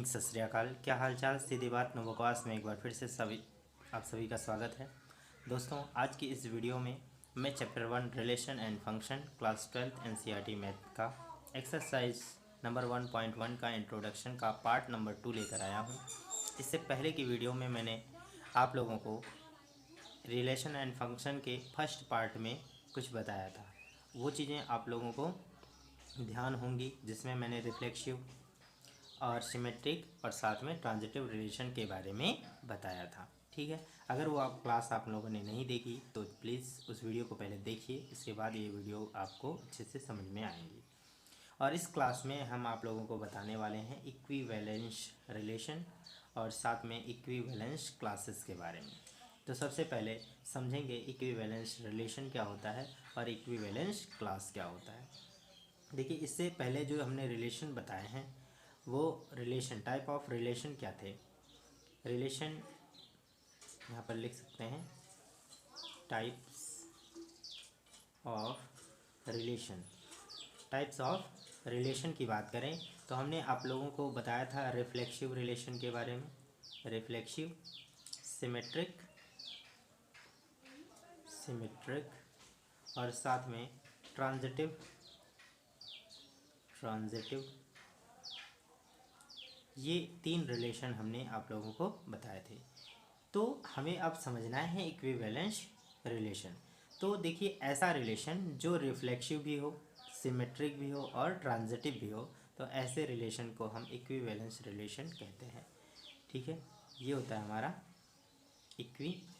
Morning, सत श्री अकाल। क्या हाल चाल, सीधी बात नो बकवास में एक बार फिर से आप सभी का स्वागत है। दोस्तों, आज की इस वीडियो में मैं chapter 1 relation and function class 12 NCERT math का एक्सरसाइज नंबर 1.1 का इंट्रोडक्शन का पार्ट नंबर 2 लेकर आया हूँ। इससे पहले की वीडियो में मैंने आप लोगों को रिलेशन एंड फंक्शन के फर्स्ट पार्ट में कुछ बताया था। वो चीज़ें आप लोगों को ध्यान होंगी, जिसमें मैंने रिफ्लेक्सिव और सिमेट्रिक और साथ में ट्रांजिटिव रिलेशन के बारे में बताया था। ठीक है, अगर वो क्लास आप लोगों ने नहीं देखी तो प्लीज़ उस वीडियो को पहले देखिए, इसके बाद ये वीडियो आपको अच्छे से समझ में आएंगी। और इस क्लास में हम आप लोगों को बताने वाले हैं इक्विवेलेंस रिलेशन और साथ में इक्विवेलेंस क्लासेस के बारे में। तो सबसे पहले समझेंगे इक्विवेलेंस रिलेशन क्या होता है और इक्विवेलेंस क्लास क्या होता है। देखिए, इससे पहले जो हमने रिलेशन बताए हैं वो रिलेशन, टाइप ऑफ रिलेशन क्या थे। रिलेशन यहाँ पर लिख सकते हैं, types of relation. Types of relation की बात करें तो हमने आप लोगों को बताया था रिफ्लेक्सिव रिलेशन के बारे में, रिफ्लेक्सिव, सिमेट्रिक और साथ में ट्रांजिटिव। ये 3 रिलेशन हमने आप लोगों को बताए थे। तो हमें अब समझना है इक्विवेलेंस रिलेशन। तो देखिए, ऐसा रिलेशन जो रिफ्लेक्सिव भी हो, सिमेट्रिक भी हो और ट्रांजिटिव भी हो, तो ऐसे रिलेशन को हम इक्विवेलेंस रिलेशन कहते हैं। ठीक है, ये होता है हमारा इक्विवेलेंस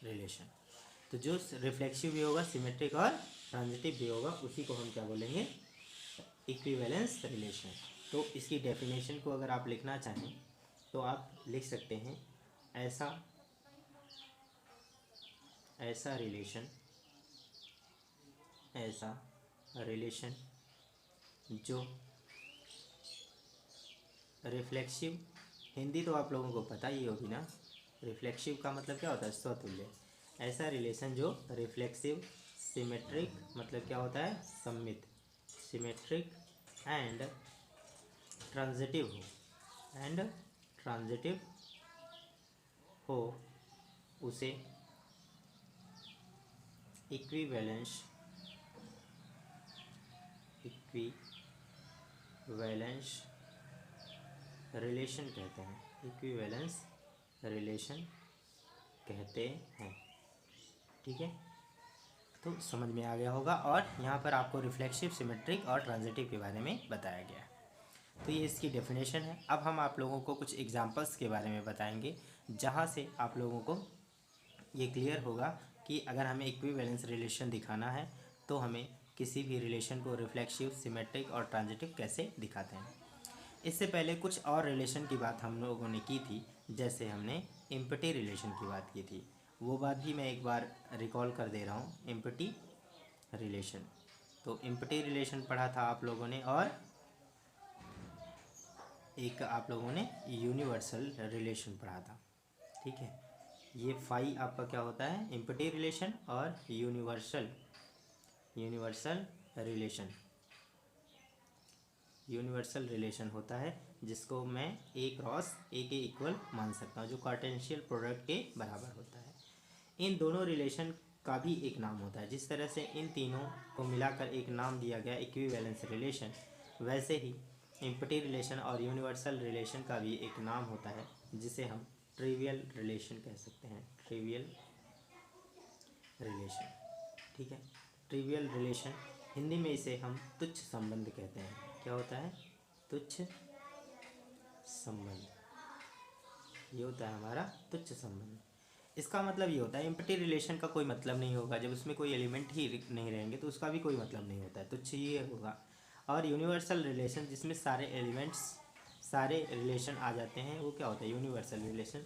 रिलेशन। तो जो रिफ्लेक्सिव भी होगा, सिमेट्रिक और ट्रांजिटिव भी होगा, उसी को हम क्या बोलेंगे, इक्विवेलेंस रिलेशन। तो इसकी डेफिनेशन को अगर आप लिखना चाहें तो आप लिख सकते हैं, ऐसा रिलेशन जो रिफ्लेक्सिव, हिंदी तो आप लोगों को पता ही होगी ना, रिफ्लेक्सिव का मतलब क्या होता है, स्वतुल्य। ऐसा रिलेशन जो रिफ्लेक्सिव, सिमेट्रिक मतलब क्या होता है, सममित, सिमेट्रिक एंड ट्रांजिटिव हो, उसे इक्विवेलेंस रिलेशन कहते हैं। इक्विवेलेंस रिलेशन कहते हैं। ठीक है, तो समझ में आ गया होगा। और यहाँ पर आपको रिफ्लेक्सिव, सिमेट्रिक और ट्रांजिटिव के बारे में बताया गया है। तो ये इसकी डेफिनेशन है। अब हम आप लोगों को कुछ एग्जांपल्स के बारे में बताएंगे, जहाँ से आप लोगों को ये क्लियर होगा कि अगर हमें इक्विवेलेंस रिलेशन दिखाना है तो हमें किसी भी रिलेशन को रिफ्लेक्सिव, सिमेट्रिक और ट्रांजिटिव कैसे दिखाते हैं। इससे पहले कुछ और रिलेशन की बात हम लोगों ने की थी, जैसे हमने एम्पटी रिलेशन की बात की थी। वो बात भी मैं एक बार रिकॉल कर दे रहा हूँ, एम्पटी रिलेशन। तो एम्पटी रिलेशन पढ़ा था आप लोगों ने, और एक आप लोगों ने यूनिवर्सल रिलेशन पढ़ा था। ठीक है, ये फाई आपका क्या होता है, एम्पटी रिलेशन और यूनिवर्सल रिलेशन होता है, जिसको मैं ए क्रॉस ए के इक्वल मान सकता हूँ, जो कार्टेशियन प्रोडक्ट के बराबर होता है। इन दोनों रिलेशन का भी एक नाम होता है। जिस तरह से इन तीनों को मिलाकर एक नाम दिया गया इक्विवेलेंस रिलेशन, वैसे ही एम्पटी रिलेशन और यूनिवर्सल रिलेशन का भी एक नाम होता है, जिसे हम ट्रिवियल रिलेशन कह सकते हैं। ट्रिवियल रिलेशन, ठीक है। ट्रिवियल रिलेशन, हिंदी में इसे हम तुच्छ संबंध कहते हैं। क्या होता है, तुच्छ संबंध। ये होता है हमारा तुच्छ संबंध। इसका मतलब ये होता है, एम्पटी रिलेशन का कोई मतलब नहीं होगा, जब उसमें कोई एलिमेंट ही नहीं रहेंगे तो उसका भी कोई मतलब नहीं होता है, तुच्छ ये होगा। और यूनिवर्सल रिलेशन, जिसमें सारे एलिमेंट्स, सारे रिलेशन आ जाते हैं, वो क्या होता है, यूनिवर्सल रिलेशन।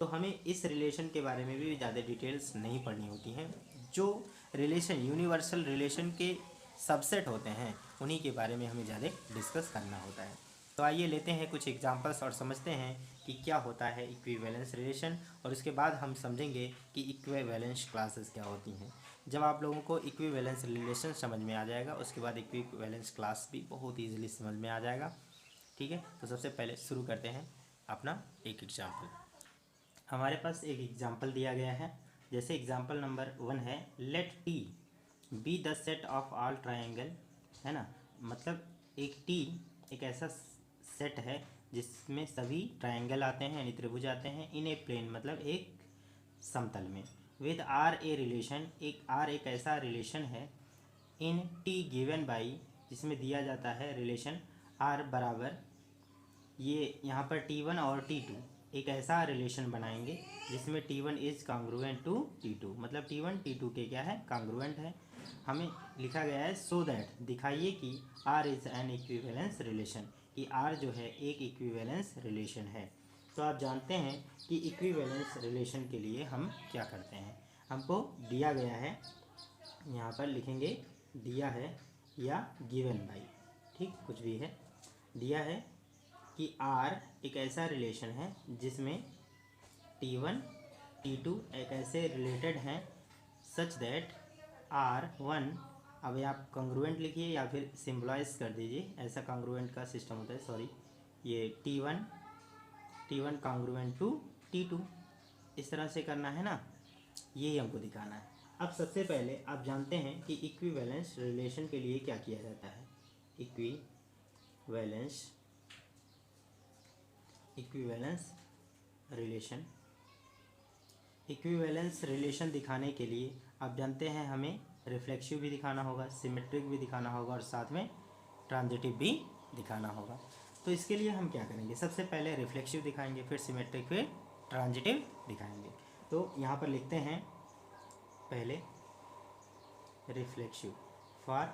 तो हमें इस रिलेशन के बारे में भी ज़्यादा डिटेल्स नहीं पढ़नी होती हैं। जो रिलेशन यूनिवर्सल रिलेशन के सबसेट होते हैं, उन्हीं के बारे में हमें ज़्यादा डिस्कस करना होता है। तो आइए लेते हैं कुछ एग्जांपल्स और समझते हैं कि क्या होता है इक्विवेलेंस रिलेशन, और उसके बाद हम समझेंगे कि इक्विवेलेंस क्लासेस क्या होती हैं। जब आप लोगों को इक्विवेलेंस रिलेशन समझ में आ जाएगा, उसके बाद इक्विवेलेंस क्लास भी बहुत ईजिली समझ में आ जाएगा। ठीक है, तो सबसे पहले शुरू करते हैं अपना एक एग्जाम्पल। हमारे पास एक एग्जाम्पल दिया गया है, जैसे एग्जाम्पल नंबर 1 है, let T be the set of all triangle, है ना। मतलब एक टी एक ऐसा सेट है जिसमें सभी ट्राइंगल आते हैं यानी त्रिभुज आते हैं, इन ए प्लेन मतलब एक समतल में, विद आर ए रिलेशन, एक आर एक ऐसा रिलेशन है, इन टी गिवन बाई, जिसमें दिया जाता है रिलेशन आर बराबर, ये यहाँ पर T1 और T2 एक ऐसा रिलेशन बनाएंगे जिसमें T1 is congruent to T2, मतलब T1 T2 के क्या है, कांग्रुएंट है। हमें लिखा गया है सो दैट, दिखाइए कि R is an equivalence relation, कि R जो है एक इक्विवेलेंस रिलेशन है। तो आप जानते हैं कि इक्विवेलेंस रिलेशन के लिए हम क्या करते हैं, हमको दिया गया है, यहाँ पर लिखेंगे दिया है या गिवन बाई, ठीक कुछ भी है, दिया है कि R एक ऐसा रिलेशन है जिसमें T1 T2 एक ऐसे रिलेटेड हैं सच दैट R1, अब आप कॉन्ग्रुएंट लिखिए या फिर सिम्बलाइज कर दीजिए, ऐसा कॉन्ग्रुएंट का सिस्टम होता है, सॉरी, ये T1 कॉन्ग्रुएंट टू T2, इस तरह से करना है ना, यही हमको दिखाना है। अब सबसे पहले आप जानते हैं कि इक्विवेलेंस रिलेशन के लिए क्या किया जाता है। इक्विवेलेंस रिलेशन दिखाने के लिए आप जानते हैं हमें रिफ्लेक्सिव भी दिखाना होगा, सिमेट्रिक भी दिखाना होगा और साथ में ट्रांजिटिव भी दिखाना होगा। तो इसके लिए हम क्या करेंगे, सबसे पहले रिफ्लेक्सिव दिखाएंगे, फिर सिमेट्रिक, फिर ट्रांजिटिव दिखाएंगे। तो यहाँ पर लिखते हैं पहले रिफ्लेक्सिव, फॉर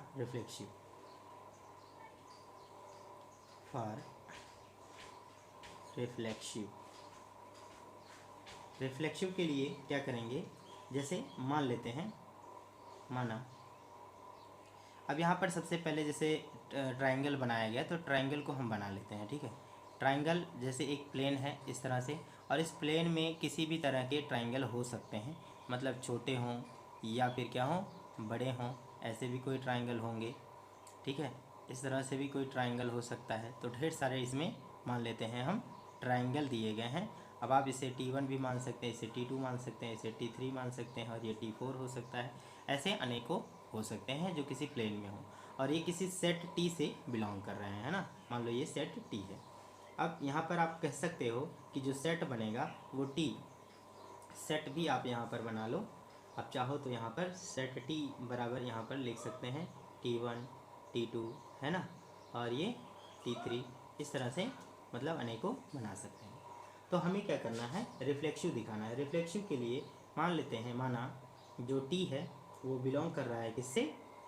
रिफ्लेक्सिव के लिए क्या करेंगे, जैसे मान लेते हैं, माना अब यहाँ पर सबसे पहले जैसे ट्रायंगल बनाया गया, तो ट्रायंगल को हम बना लेते हैं। ठीक है, ट्रायंगल जैसे एक प्लेन है इस तरह से, और इस प्लेन में किसी भी तरह के ट्रायंगल हो सकते हैं, मतलब छोटे हों या फिर क्या हों, बड़े हों, ऐसे भी कोई ट्रायंगल होंगे। ठीक है, इस तरह से भी कोई ट्रायंगल हो सकता है। तो ढेर सारे इसमें मान लेते हैं हम ट्रायंगल दिए गए हैं। अब आप इसे T1 भी मान सकते हैं, इसे T2 मान सकते हैं, इसे T3 मान सकते हैं, और ये T4 हो सकता है। ऐसे अनेकों हो सकते हैं जो किसी प्लेन में हो, और ये किसी सेट T से बिलोंग कर रहे हैं, है ना। मान लो ये सेट T है। अब यहाँ पर आप कह सकते हो कि जो सेट बनेगा वो T सेट भी आप यहाँ पर बना लो। आप चाहो तो यहाँ पर सेट T बराबर यहाँ पर लिख सकते हैं T1 T2, है ना, और ये T3, इस तरह से मतलब अनेकों बना सकते हैं। तो हमें क्या करना है, रिफ्लेक्सिव दिखाना है। रिफ्लेक्सिव के लिए मान लेते हैं, माना जो T है वो बिलोंग कर रहा है किससे,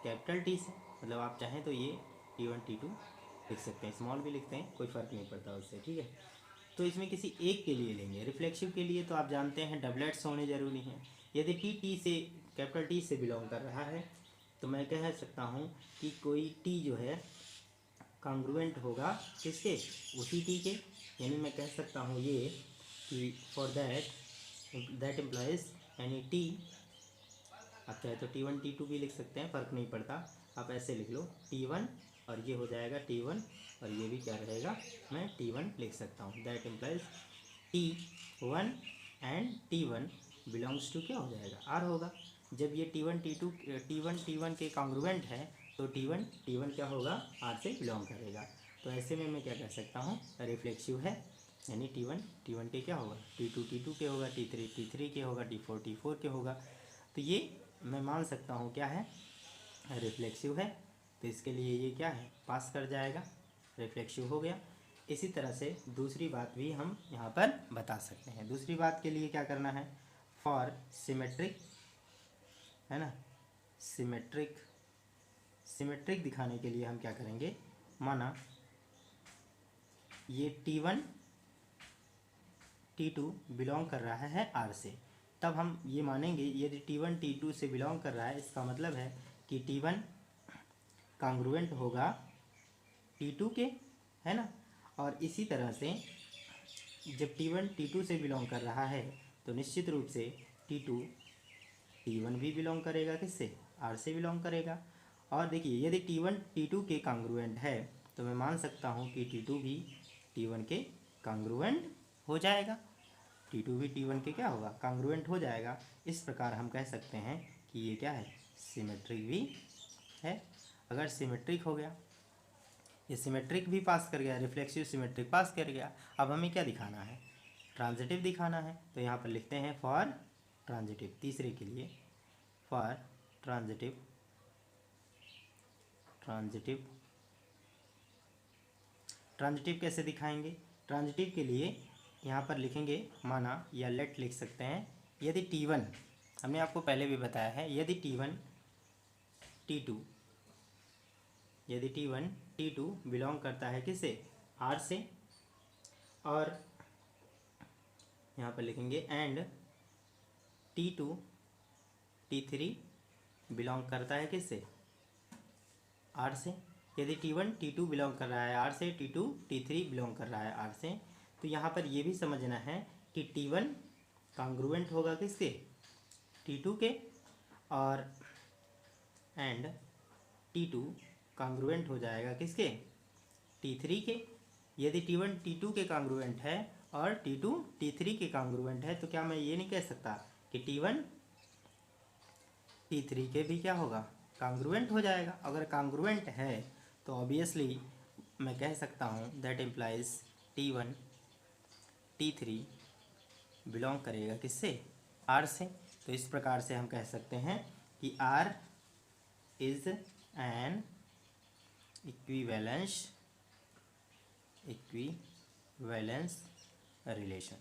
कैपिटल T से, मतलब आप चाहें तो ये T1 T2 लिख सकते हैं, स्मॉल भी लिखते हैं, कोई फ़र्क नहीं पड़ता उससे। ठीक है, तो इसमें किसी एक के लिए लेंगे रिफ्लेक्सिव के लिए, तो आप जानते हैं डबलेट्स होने ज़रूरी हैं। यदि T से कैपिटल T से बिलोंग कर रहा है तो मैं कह सकता हूँ कि कोई T जो है कॉन्ग्रुएंट होगा किसके, उसी T के, यानी मैं कह सकता हूँ ये कि फॉर दैट इम्प्लाइज यानी T, आप चाहे तो T1 T2 भी लिख सकते हैं, फ़र्क नहीं पड़ता, आप ऐसे लिख लो T1, और ये हो जाएगा T1, और ये भी क्या रहेगा, मैं T1 लिख सकता हूँ। That implies T1 and T1 belongs to क्या हो जाएगा, R होगा। जब ये T1 T1 के कॉन्ग्रुएंट है तो T1 क्या होगा, R से बिलोंग करेगा। तो ऐसे में मैं क्या कह सकता हूँ, रिफ्लेक्सिव है, यानी T1 के क्या होगा, T2 के होगा, T3 के होगा, T4 के होगा। तो ये मैं मान सकता हूँ क्या है, रिफ्लेक्सिव है। तो इसके लिए ये क्या है, पास कर जाएगा, रिफ्लेक्सिव हो गया। इसी तरह से दूसरी बात भी हम यहाँ पर बता सकते हैं। दूसरी बात के लिए क्या करना है, फॉर सिमेट्रिक, है ना, सिमेट्रिक दिखाने के लिए हम क्या करेंगे, माना ये T1 T2 बिलोंग कर रहा है R से, तब हम ये मानेंगे यदि T1 T2 से बिलोंग कर रहा है, इसका मतलब है कि T1 कॉन्ग्रुएंट होगा T2 के, है ना, और इसी तरह से जब T1 T2 से बिलोंग कर रहा है तो निश्चित रूप से T2 T1 भी बिलोंग करेगा किससे, R से बिलोंग करेगा। और देखिए यदि T1 T2 के कांग्रुएंट है तो मैं मान सकता हूँ कि T2 भी T1 के कांग्रुएंट हो जाएगा, T2 भी T1 के क्या होगा, कांग्रुएंट हो जाएगा। इस प्रकार हम कह सकते हैं कि ये क्या है, सिमेट्रिक भी है। अगर सिमेट्रिक हो गया, ये सिमेट्रिक भी पास कर गया, रिफ्लेक्सिव सिमेट्रिक पास कर गया, अब हमें क्या दिखाना है, ट्रांजिटिव दिखाना है। तो यहाँ पर लिखते हैं फॉर ट्रांजिटिव, तीसरे के लिए फॉर ट्रांजिटिव, ट्रांजिटिव कैसे दिखाएंगे, ट्रांजिटिव के लिए यहाँ पर लिखेंगे माना या लेट लिख सकते हैं, यदि T1, हमने आपको पहले भी बताया है, यदि T1 T2, यदि T1 T2 बिलोंग करता है किससे, R से, और यहाँ पर लिखेंगे एंड T2 T3 बिलोंग करता है किससे, R से। यदि T1 T2 बिलोंग कर रहा है R से, T2 T3 बिलोंग कर रहा है R से, तो यहाँ पर ये भी समझना है कि T1 कांग्रुएंट होगा किसके, T2 के, और एंड T2 कांग्रुएंट हो जाएगा किसके, T3 के। यदि T1 T2 के कांग्रुएंट है और T2 T3 के कांग्रुएंट है तो क्या मैं ये नहीं कह सकता कि T1 T3 के भी क्या होगा, कांग्रुएंट हो जाएगा। अगर कांग्रुएंट है तो ऑब्वियसली मैं कह सकता हूँ that implies T1 T3 belong करेगा किससे, R से। तो इस प्रकार से हम कह सकते हैं कि R is an equivalence relation,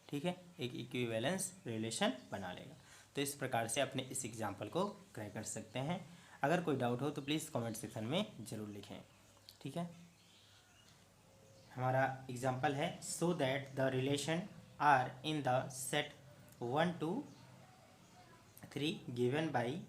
ठीक है, एक इक्विवेलेंस रिलेशन बना लेगा। तो इस प्रकार से अपने इस एग्जाम्पल को क्रैक कर सकते हैं। अगर कोई डाउट हो तो प्लीज़ कमेंट सेक्शन में ज़रूर लिखें, ठीक है। हमारा एग्जाम्पल है so that the relation R in the set 1 2 3 given by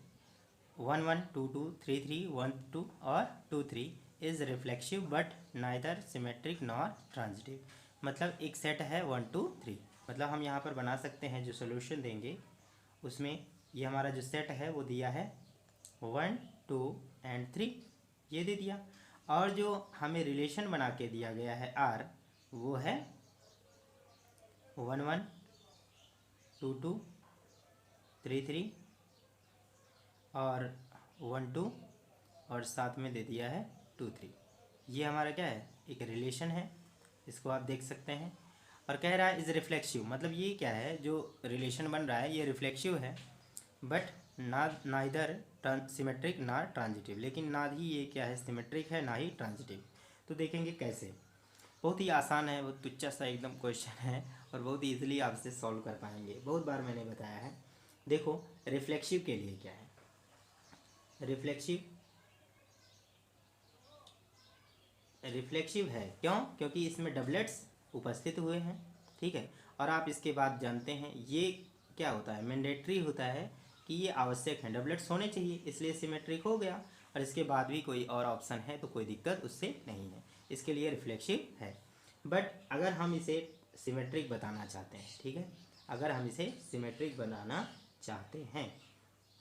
1 1 2 2 3 3 1 2 और 2 3 is reflexive but neither symmetric nor transitive. मतलब एक सेट है 1 2 3, मतलब हम यहाँ पर बना सकते हैं, जो सोल्यूशन देंगे उसमें ये हमारा जो सेट है वो दिया है 1 2 एंड 3, ये दे दिया, और जो हमें रिलेशन बना के दिया गया है R वो है 1 1 2 2 3 3 और 1 2 और साथ में दे दिया है 2 3। ये हमारा क्या है, एक रिलेशन है, इसको आप देख सकते हैं। और कह रहा है इज़ रिफ्लेक्सिव, मतलब ये क्या है, जो रिलेशन बन रहा है ये रिफ्लेक्सिव है, बट नाइदर सिमेट्रिक ना ट्रांजिटिव, लेकिन ना ही ये क्या है सिमेट्रिक है ना ही ट्रांजिटिव। तो देखेंगे कैसे, बहुत ही आसान है, बहुत तुच्छा सा एकदम क्वेश्चन है और बहुत ईजिली आप इसे सॉल्व कर पाएंगे। बहुत बार मैंने बताया है। देखो रिफ्लेक्सिव के लिए क्या है, रिफ्लेक्सिव है क्यों, क्योंकि इसमें डबलेट्स उपस्थित हुए हैं, ठीक है। और आप इसके बाद जानते हैं ये क्या होता है, मैंडेटरी होता है कि ये आवश्यक है, डबलेट्स होने चाहिए, इसलिए सिमेट्रिक हो गया। और इसके बाद भी कोई और ऑप्शन है तो कोई दिक्कत उससे नहीं है, इसके लिए रिफ्लेक्सिव है। बट अगर हम इसे सिमेट्रिक बताना चाहते हैं, ठीक है, अगर हम इसे सिमेट्रिक बनाना चाहते हैं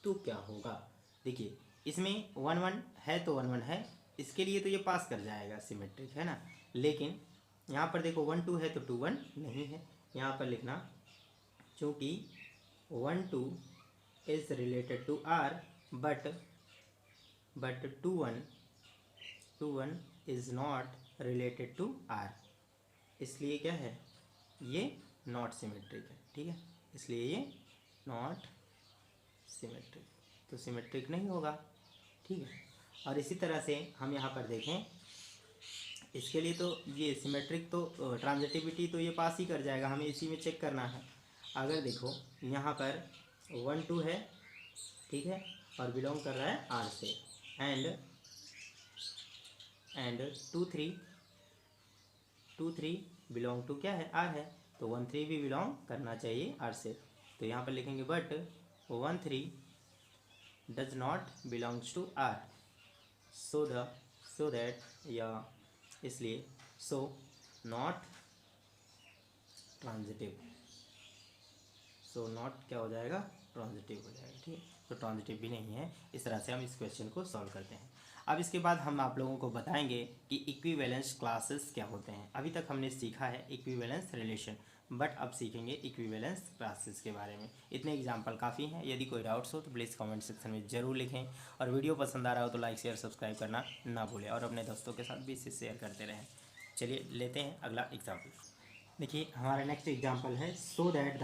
तो क्या होगा, देखिए इसमें 1 1 है तो 1 1 है, इसके लिए तो ये पास कर जाएगा, सिमेट्रिक है ना। लेकिन यहाँ पर देखो 1 2 है तो 2 1 नहीं है, यहाँ पर लिखना चूँकि 1 2 is related to R but 2 1 is not related to R, इसलिए क्या है ये नॉट सिमेट्रिक है, ठीक है, इसलिए ये नॉट सिमेट्रिक, तो सिमेट्रिक नहीं होगा, ठीक है। और इसी तरह से हम यहाँ पर देखें, इसके लिए तो ये सिमेट्रिक तो ट्रांजिटिविटी तो ये पास ही कर जाएगा, हमें इसी में चेक करना है। अगर देखो यहाँ पर 1 2 है, ठीक है, और बिलोंग कर रहा है R से, एंड 2 3 बिलोंग टू क्या है, R है, तो 1 3 भी बिलोंग करना चाहिए R से। तो यहाँ पर लिखेंगे but 1 3 does not belongs to R, so that, या इसलिए so not transitive, so not क्या हो जाएगा, ट्रांजिटिव हो जाएगा। ठीक है, तो ट्रांजिटिव भी नहीं है। इस तरह से हम इस क्वेश्चन को सॉल्व करते हैं। अब इसके बाद हम आप लोगों को बताएंगे कि इक्विवेलेंस क्लासेस क्या होते हैं। अभी तक हमने सीखा है इक्विवेलेंस रिलेशन, बट अब सीखेंगे इक्विवेलेंस क्लासेस के बारे में। इतने एग्जाम्पल काफ़ी हैं। यदि कोई डाउट्स हो तो प्लीज़ कमेंट सेक्शन में ज़रूर लिखें, और वीडियो पसंद आ रहा हो तो लाइक शेयर सब्सक्राइब करना ना भूलें, और अपने दोस्तों के साथ भी इसे शेयर करते रहें। चलिए लेते हैं अगला एग्जाम्पल। देखिए हमारा नेक्स्ट एग्जाम्पल है, so that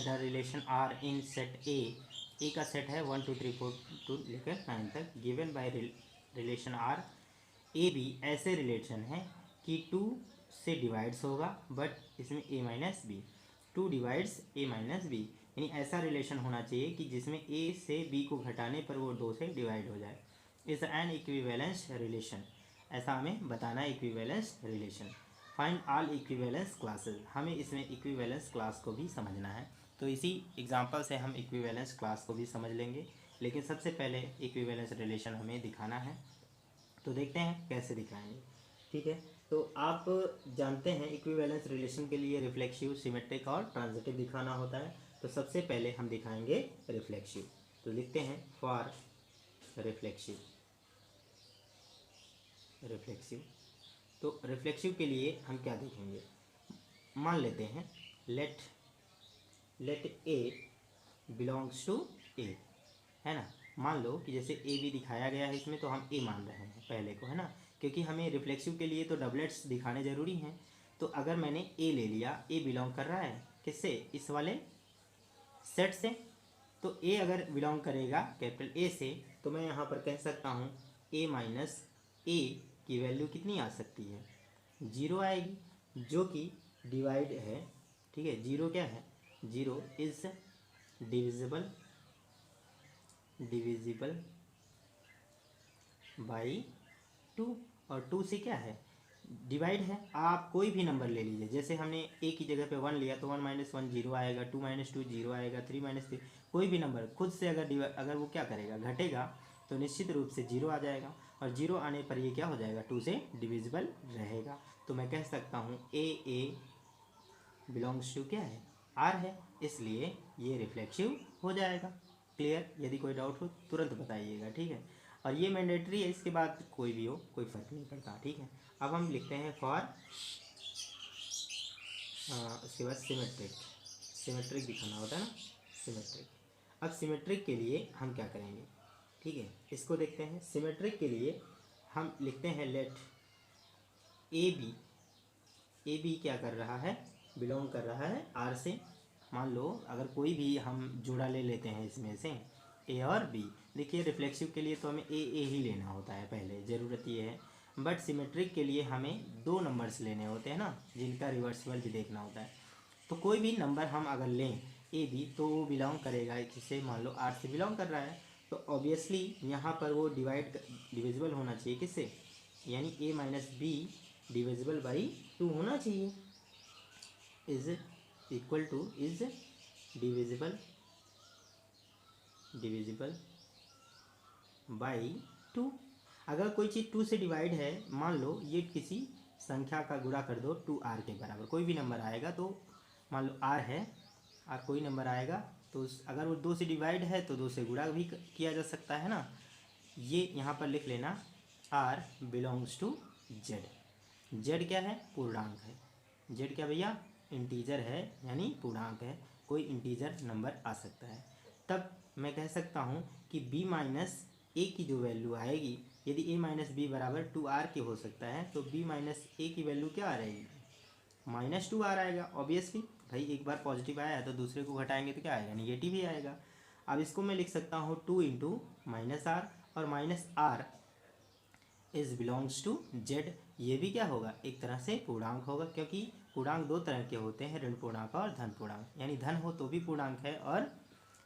the relation R in set A का सेट है 1 2 3 4 टू लेकर 9 तक, given by relation R A B ऐसे रिलेशन है कि 2 से डिवाइड्स होगा, बट इसमें a minus B, 2 divides a minus B, यानी ऐसा रिलेशन होना चाहिए कि जिसमें a से b को घटाने पर वो 2 से डिवाइड हो जाए। इज एन इक्विवेलेंस रिलेशन, ऐसा हमें बताना है equivalence relation. Find all equivalence classes, हमें इसमें इक्विवेलेंस क्लास को भी समझना है। तो इसी एग्जांपल से हम इक्विवेलेंस क्लास को भी समझ लेंगे, लेकिन सबसे पहले इक्विवेलेंस रिलेशन हमें दिखाना है। तो देखते हैं कैसे दिखाएंगे। ठीक है, तो आप जानते हैं इक्विवेलेंस रिलेशन के लिए रिफ्लेक्सिव, सिमेट्रिक और ट्रांजिटिव दिखाना होता है। तो सबसे पहले हम दिखाएंगे रिफ्लेक्सिव। तो लिखते हैं फॉर रिफ्लेक्सिव। तो रिफ्लेक्सिव के लिए हम क्या देखेंगे, मान लेते हैं लेट ए बिलोंग्स टू ए, है ना। मान लो कि जैसे ए बी दिखाया गया है इसमें, तो हम ए मान रहे हैं पहले को, है ना, क्योंकि हमें रिफ्लेक्सिव के लिए तो डबलेट्स दिखाने ज़रूरी हैं। तो अगर मैंने ए ले लिया, ए बिलोंग कर रहा है किससे, इस वाले सेट से, तो ए अगर बिलोंग करेगा कैपिटल ए से, तो मैं यहाँ पर कह सकता हूँ ए माइनस ए की वैल्यू कितनी आ सकती है, 0 आएगी, जो कि डिवाइड है। ठीक है, 0 क्या है, 0 इज डिविजिबल बाई 2, और 2 से क्या है, डिवाइड है। आप कोई भी नंबर ले लीजिए, जैसे हमने ए की जगह पे 1 लिया तो 1 माइनस 1 0 आएगा, 2 माइनस 2 0 आएगा, 3 माइनस 3, कोई भी नंबर खुद से अगर वो क्या करेगा, घटेगा, तो निश्चित रूप से 0 आ जाएगा, और 0 आने पर ये क्या हो जाएगा, 2 से डिविजिबल रहेगा। तो मैं कह सकता हूँ ए बिलोंग्स टू क्या है, आर है, इसलिए ये रिफ्लेक्सिव हो जाएगा। क्लियर, यदि कोई डाउट हो तुरंत बताइएगा। ठीक है, और ये मैंडेटरी है, इसके बाद कोई भी हो कोई फ़र्क नहीं पड़ता। ठीक है, अब हम लिखते हैं फॉर, उसके बाद सिमेट्रिक दिखाना होता है ना, सिमेट्रिक। अब सिमेट्रिक के लिए हम क्या करेंगे, ठीक है, इसको देखते हैं। सिमेट्रिक के लिए हम लिखते हैं लेट ए बी क्या कर रहा है, बिलोंग कर रहा है आर से। मान लो अगर कोई भी हम जोड़ा ले लेते हैं इसमें से ए और बी, देखिए रिफ्लेक्सिव के लिए तो हमें ए ही लेना होता है, पहले ज़रूरत ये है। बट सिमेट्रिक के लिए हमें 2 नंबर्स लेने होते हैं ना, जिनका रिवर्सिबल भी देखना होता है। तो कोई भी नंबर हम अगर लें ए बी, तो वो बिलोंग करेगा किससे, मान लो आर से बिलोंग कर रहा है, तो ऑब्वियसली यहाँ पर वो डिविजिबल होना चाहिए किससे, यानी ए माइनस बी डिविजिबल बाई 2 होना चाहिए, is equal two is divisible by 2। अगर कोई चीज़ 2 से डिवाइड है, मान लो ये किसी संख्या का गुणा कर दो 2r के बराबर, कोई भी नंबर आएगा, तो मान लो r है, r कोई नंबर आएगा, तो अगर वो 2 से डिवाइड है तो 2 से गुणा भी किया जा सकता है ना। ये यहाँ पर लिख लेना r बिलोंग्स टू z क्या है, पूर्णांक है, z क्या भैया, इंटीजर है, यानी पूर्णांक है, कोई इंटीजर नंबर आ सकता है। तब मैं कह सकता हूँ कि b माइनस ए की जो वैल्यू आएगी, यदि a माइनस बी बराबर 2r के हो सकता है, तो b माइनस ए की वैल्यू क्या आ रहेगी, माइनस 2r आएगा। ऑब्वियसली भाई एक बार पॉजिटिव आया तो दूसरे को घटाएंगे तो क्या आएगा, निगेटिव ही आएगा। अब इसको मैं लिख सकता हूँ 2 इंटू माइनस आर, और minus R is belongs to Z, ये भी क्या होगा, एक तरह से पूर्णांक होगा, क्योंकि पूर्णांक 2 तरह के होते हैं, ऋण पूर्णांक और धन पूर्णांक, यानी धन हो तो भी पूर्णांक है, और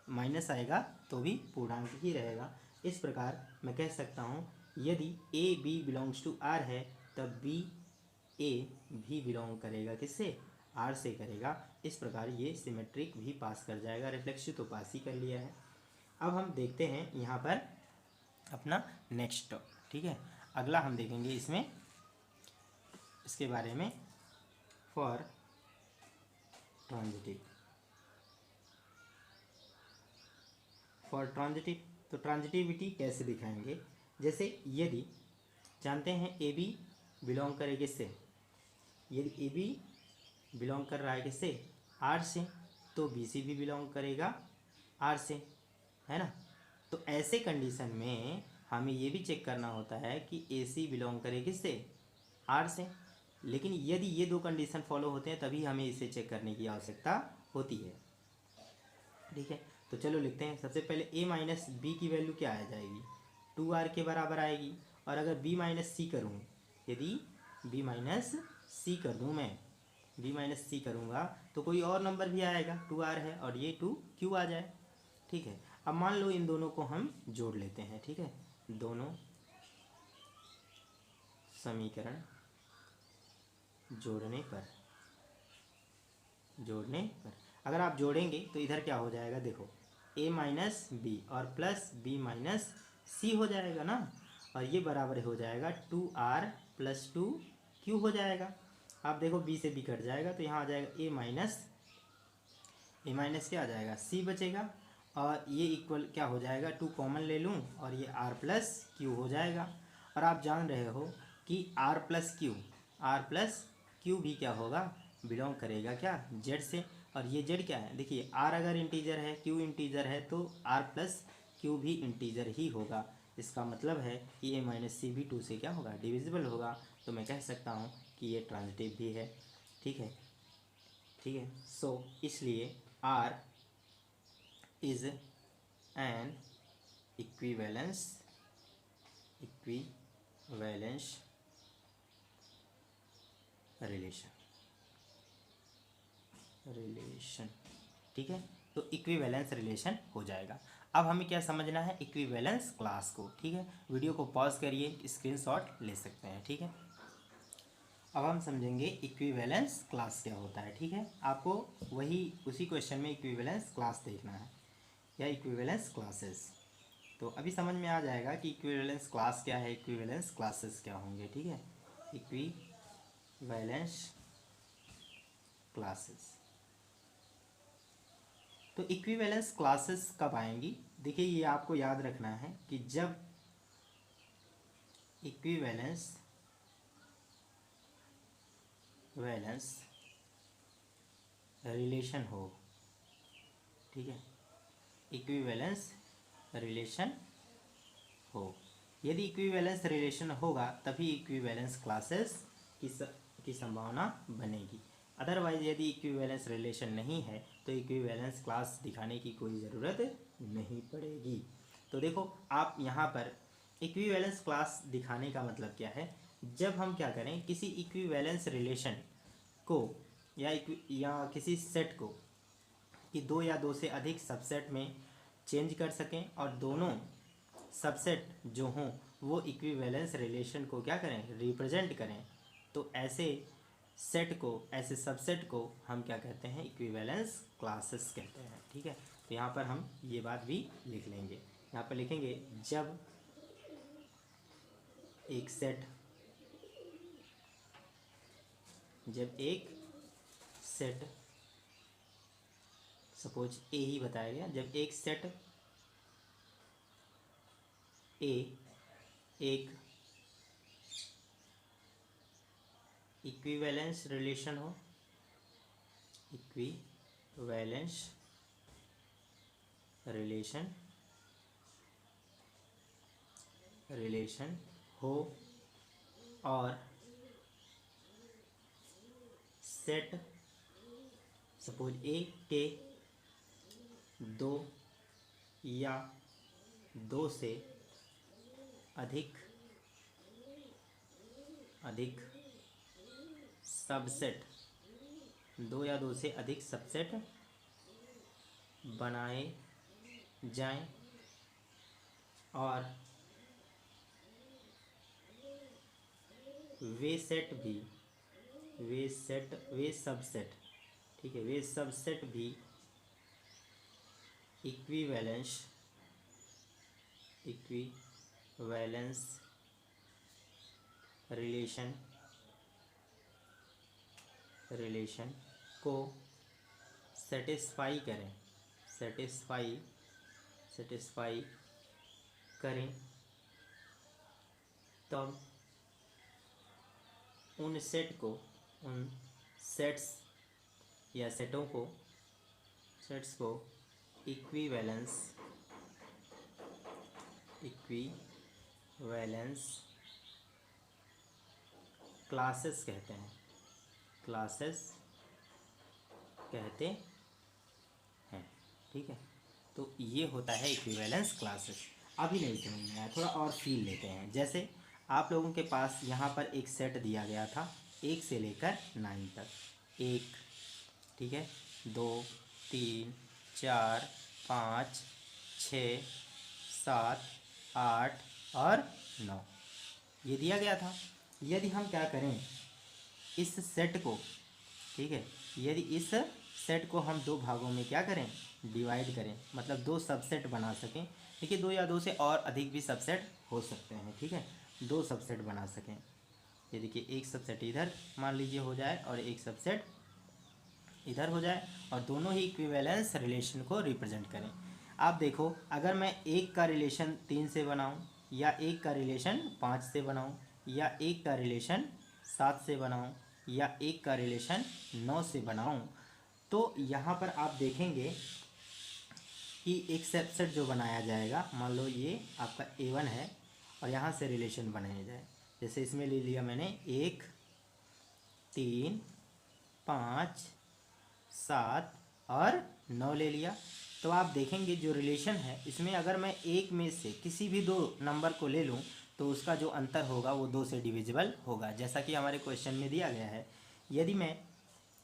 माइनस आएगा तो भी पूर्णांक ही रहेगा। इस प्रकार मैं कह सकता हूँ यदि A B belongs to R है, तब बी ए भी बिलोंग करेगा किससे, आर से करेगा। इस प्रकार ये सिमेट्रिक भी पास कर जाएगा, रिफ्लेक्सिव तो पास ही कर लिया है। अब हम देखते हैं यहाँ पर अपना नेक्स्ट, ठीक है, अगला हम देखेंगे इसमें इसके बारे में, फॉर ट्रांजिटिव। फॉर ट्रांजिटिव, तो ट्रांजिटिविटी कैसे दिखाएंगे? जैसे यदि जानते हैं ए बी बिलोंग करे किससे, यदि ए बी बिलोंग कर रहा है किससे, आर से, तो बी सी भी बिलोंग करेगा आर से, है ना। तो ऐसे कंडीशन में हमें ये भी चेक करना होता है कि ए सी बिलोंग करे किससे, आर से। लेकिन यदि ये दो कंडीशन फॉलो होते हैं तभी हमें इसे चेक करने की आवश्यकता होती है, ठीक है। तो चलो लिखते हैं। सबसे पहले a माइनस बी की वैल्यू क्या आ जाएगी, 2r के बराबर आएगी। और अगर b माइनस सी करूँ, यदि b माइनस सी कर दूँ मैं, b माइनस सी करूँगा तो कोई और नंबर भी आएगा, 2r है और ये 2q आ जाए, ठीक है। अब मान लो इन दोनों को हम जोड़ लेते हैं, ठीक है। दोनों समीकरण जोड़ने पर अगर आप जोड़ेंगे तो इधर क्या हो जाएगा, देखो a माइनस बी और प्लस b माइनस सी हो जाएगा ना, और ये बराबर हो जाएगा 2r प्लस 2q हो जाएगा। आप देखो b से b कट जाएगा तो यहाँ आ जाएगा a माइनस क्या आ जाएगा, c बचेगा, और ये इक्वल क्या हो जाएगा, 2 कॉमन ले लूँ और ये r प्लस q हो जाएगा। और आप जान रहे हो कि r प्लस q भी क्या होगा, बिलोंग करेगा क्या, z से। और ये z क्या है, देखिए r अगर इंटीजर है, q इंटीजर है, तो r प्लस q भी इंटीजर ही होगा। इसका मतलब है कि a माइनस सी भी 2 से क्या होगा, डिविजिबल होगा। तो मैं कह सकता हूँ कि ये ट्रांजिटिव भी है, ठीक है। सो इसलिए r is an equivalence relation, ठीक है। तो इक्विवेलेंस रिलेशन हो जाएगा। अब हमें क्या समझना है, इक्विवेलेंस क्लास को, ठीक है। वीडियो को पॉज करिए, स्क्रीनशॉट ले सकते हैं, ठीक है। अब हम समझेंगे इक्विवेलेंस क्लास क्या होता है, ठीक है। आपको उसी क्वेश्चन में इक्विवेलेंस क्लास देखना है या इक्विवेलेंस क्लासेस। तो अभी समझ में आ जाएगा कि इक्विवेलेंस क्लास क्या है, इक्विवेलेंस क्लासेस क्या होंगे, ठीक है। इक्विवेलेंस क्लासेस, तो इक्विवेलेंस क्लासेस कब आएंगी, देखिए ये आपको याद रखना है कि जब इक्विवेलेंस रिलेशन हो, ठीक है। इक्विवेलेंस रिलेशन हो, यदि इक्विवेलेंस रिलेशन होगा तभी इक्विवेलेंस क्लासेस की संभावना बनेगी। अदरवाइज यदि इक्विवेलेंस रिलेशन नहीं है तो इक्विवेलेंस क्लास दिखाने की कोई ज़रूरत नहीं पड़ेगी। तो देखो आप यहाँ पर इक्विवेलेंस क्लास दिखाने का मतलब क्या है, जब हम क्या करें, किसी इक्विवेलेंस रिलेशन को या किसी सेट को कि 2 या 2 से अधिक सबसेट में चेंज कर सकें और दोनों सबसेट जो हों वो इक्विवेलेंस रिलेशन को क्या करें, रिप्रेजेंट करें। तो ऐसे सेट को, ऐसे सबसेट को हम क्या कहते हैं, इक्विवेलेंस क्लासेस कहते हैं, ठीक है। तो यहाँ पर हम ये बात भी लिख लेंगे, यहाँ पर लिखेंगे जब एक सेट सपोज ए ही बताया गया, जब एक सेट ए एक इक्विवेलेंस रिलेशन हो, रिलेशन हो और सेट सपोज ए के 2 या 2 से अधिक सबसेट, 2 या 2 से अधिक सबसेट बनाए जाएं और वे सबसेट, ठीक है, वे सबसेट भी इक्विवेलेंस रिलेशन रिलेशन को सेटिस्फाई करें, सेटिस्फाई करें, तब उन सेट्स या सेट्स को इक्विवेलेंस क्लासेस कहते हैं, ठीक है। तो ये होता है इक्विवेलेंस क्लासेस। अभी नहीं समझ में आया, थोड़ा और फील लेते हैं। जैसे आप लोगों के पास यहाँ पर एक सेट दिया गया था 1 से लेकर 9 तक, 1, ठीक है, 2, 3, 4, 5, 6, 7, 8 और 9 ये दिया गया था। यदि हम क्या करें इस सेट को, ठीक है, यदि इस सेट को हम 2 भागों में क्या करें, डिवाइड करें, मतलब 2 सबसेट बना सकें। देखिए 2 या 2 से और अधिक भी सबसेट हो सकते हैं, ठीक है, 2 सबसेट बना सकें। ये देखिए एक सबसेट इधर मान लीजिए हो जाए और एक सबसेट इधर हो जाए और दोनों ही इक्विवेलेंस रिलेशन को रिप्रेजेंट करें। आप देखो अगर मैं 1 का रिलेशन 3 से बनाऊं या 1 का रिलेशन 5 से बनाऊं या 1 का रिलेशन 7 से बनाऊं या 1 का रिलेशन 9 से बनाऊं, तो यहाँ पर आप देखेंगे कि एक सबसेट जो बनाया जाएगा, मान लो ये आपका A1 है और यहाँ से रिलेशन बनाया जाए। जैसे इसमें ले लिया मैंने 1, 3, 5, 7 और 9 ले लिया। तो आप देखेंगे जो रिलेशन है इसमें अगर मैं एक में से किसी भी 2 नंबर को ले लूँ तो उसका जो अंतर होगा वो 2 से डिविजिबल होगा। जैसा कि हमारे क्वेश्चन में दिया गया है, यदि मैं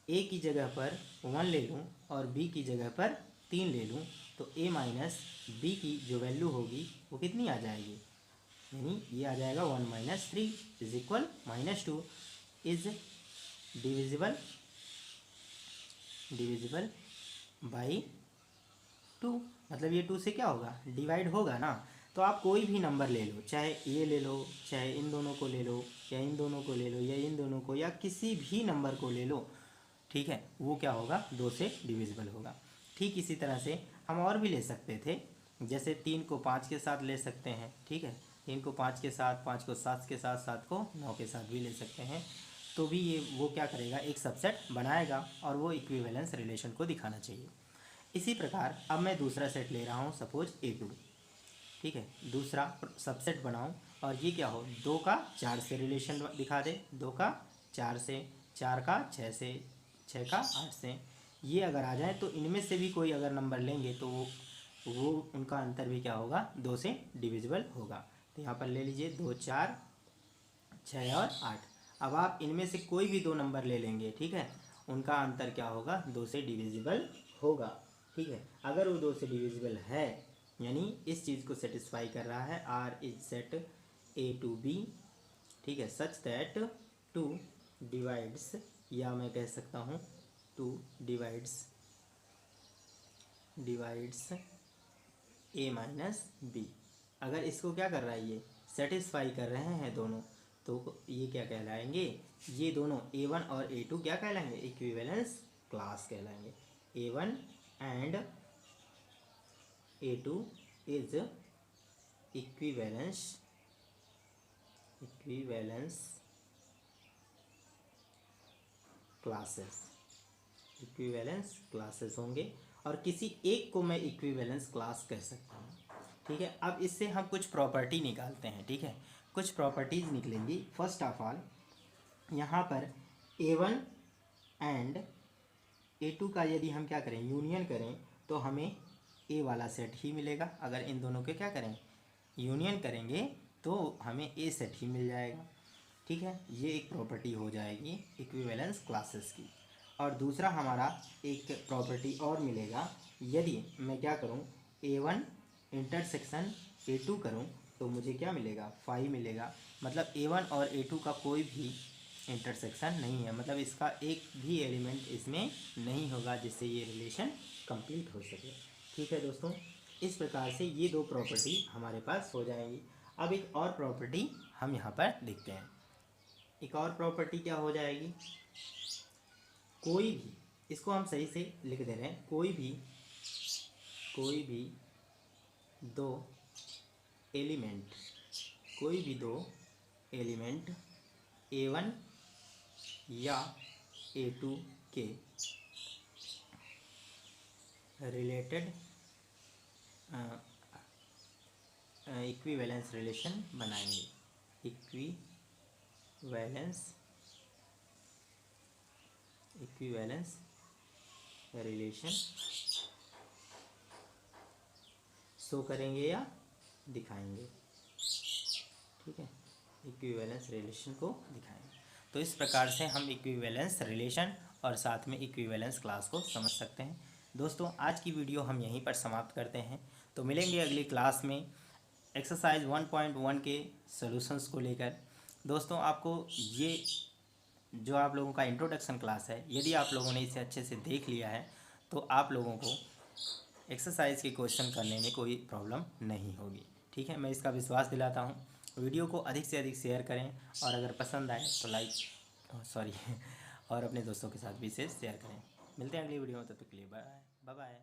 A की जगह पर 1 ले लूँ और B की जगह पर 3 ले लूँ तो A माइनस B की जो वैल्यू होगी वो कितनी आ जाएगी, यानी ये आ जाएगा 1 minus 3 is equal -2 is divisible by 2। मतलब ये 2 से क्या होगा, डिवाइड होगा ना। तो आप कोई भी नंबर ले लो, चाहे ये ले लो, चाहे इन दोनों को ले लो, या इन दोनों को ले लो, या इन दोनों को, या किसी भी नंबर को ले लो, ठीक है, वो क्या होगा, 2 से डिविजिबल होगा। ठीक इसी तरह से हम और भी ले सकते थे, जैसे 3 को 5 के साथ ले सकते हैं, ठीक है, 3 को 5 के साथ, 5 को 7 के साथ, 7 को 9 के साथ भी ले सकते हैं। तो भी ये वो क्या करेगा, एक सबसेट बनाएगा और वो इक्विवेलेंस रिलेशन को दिखाना चाहिए। इसी प्रकार अब मैं दूसरा सेट ले रहा हूँ, सपोज A2, ठीक है, दूसरा सबसेट बनाऊँ और ये क्या हो, 2 का 4 से रिलेशन दिखा दे, 2 का 4 से, 4 का 6 से, 6 का 8 से, ये अगर आ जाए तो इनमें से भी कोई अगर नंबर लेंगे तो वो उनका अंतर भी क्या होगा, 2 से डिविजिबल होगा। तो यहाँ पर ले लीजिए 2, 4, 6 और 8। अब आप इनमें से कोई भी 2 नंबर ले लेंगे, ठीक है, उनका अंतर क्या होगा, 2 से डिविजिबल होगा, ठीक है। अगर वो 2 से डिविजिबल है यानी इस चीज़ को सेटिस्फाई कर रहा है, R is set A to B, ठीक है, सच दैट 2 डिवाइड्स, या मैं कह सकता हूँ 2 डिवाइड्स A माइनस B। अगर इसको क्या कर रहा है, ये सेटिस्फाई कर रहे हैं दोनों, तो ये क्या कहलाएंगे, ये दोनों A1 और A2 क्या कहलाएंगे, इक्विवेलेंस क्लास कहलाएंगे। A1 and A2 is equivalence classes होंगे और किसी एक को मैं इक्विवेलेंस क्लास कह सकता हूँ, ठीक है। अब इससे हम कुछ प्रॉपर्टी निकालते हैं, ठीक है, कुछ प्रॉपर्टीज़ निकलेंगी। फर्स्ट ऑफ ऑल यहाँ पर A1 एंड A2 का यदि हम क्या करें, यूनियन करें, तो हमें A वाला सेट ही मिलेगा। अगर इन दोनों के क्या करें, यूनियन करेंगे तो हमें A सेट ही मिल जाएगा, ठीक है। ये एक प्रॉपर्टी हो जाएगी इक्विवेलेंस क्लासेस की। और दूसरा हमारा एक प्रॉपर्टी और मिलेगा, यदि मैं क्या करूं, A1 इंटरसेक्शन A2 करूं तो मुझे क्या मिलेगा, 5 मिलेगा। मतलब A1 और A2 का कोई भी इंटरसेक्शन नहीं है, मतलब इसका एक भी एलिमेंट इसमें नहीं होगा जिससे ये रिलेशन कंप्लीट हो सके, ठीक है दोस्तों। इस प्रकार से ये 2 प्रॉपर्टी हमारे पास हो जाएंगी। अब एक और प्रॉपर्टी हम यहाँ पर देखते हैं। एक और प्रॉपर्टी क्या हो जाएगी, कोई भी, इसको हम सही से लिख दे रहे हैं, कोई भी दो एलिमेंट, कोई भी दो एलिमेंट A1 या A2 के रिलेटेड इक्विवेलेंस रिलेशन बनाएंगे। इक्विवेलेंस रिलेशन शो करेंगे या दिखाएंगे। ठीक है, इक्विवेलेंस रिलेशन को दिखाएंगे। तो इस प्रकार से हम इक्विवेलेंस रिलेशन और साथ में इक्विवेलेंस क्लास को समझ सकते हैं। दोस्तों, आज की वीडियो हम यहीं पर समाप्त करते हैं। तो मिलेंगे अगली क्लास में एक्सरसाइज 1.1 के सॉल्यूशंस को लेकर। दोस्तों, आपको ये जो आप लोगों का इंट्रोडक्शन क्लास है, यदि आप लोगों ने इसे अच्छे से देख लिया है तो आप लोगों को एक्सरसाइज के क्वेश्चन करने में कोई प्रॉब्लम नहीं होगी। ठीक है, मैं इसका विश्वास दिलाता हूँ। वीडियो को अधिक से अधिक शेयर करें और अगर पसंद आए तो और अपने दोस्तों के साथ भी इसे शेयर करें। मिलते हैं अगली वीडियो में, तब तक के लिए बाय बाय।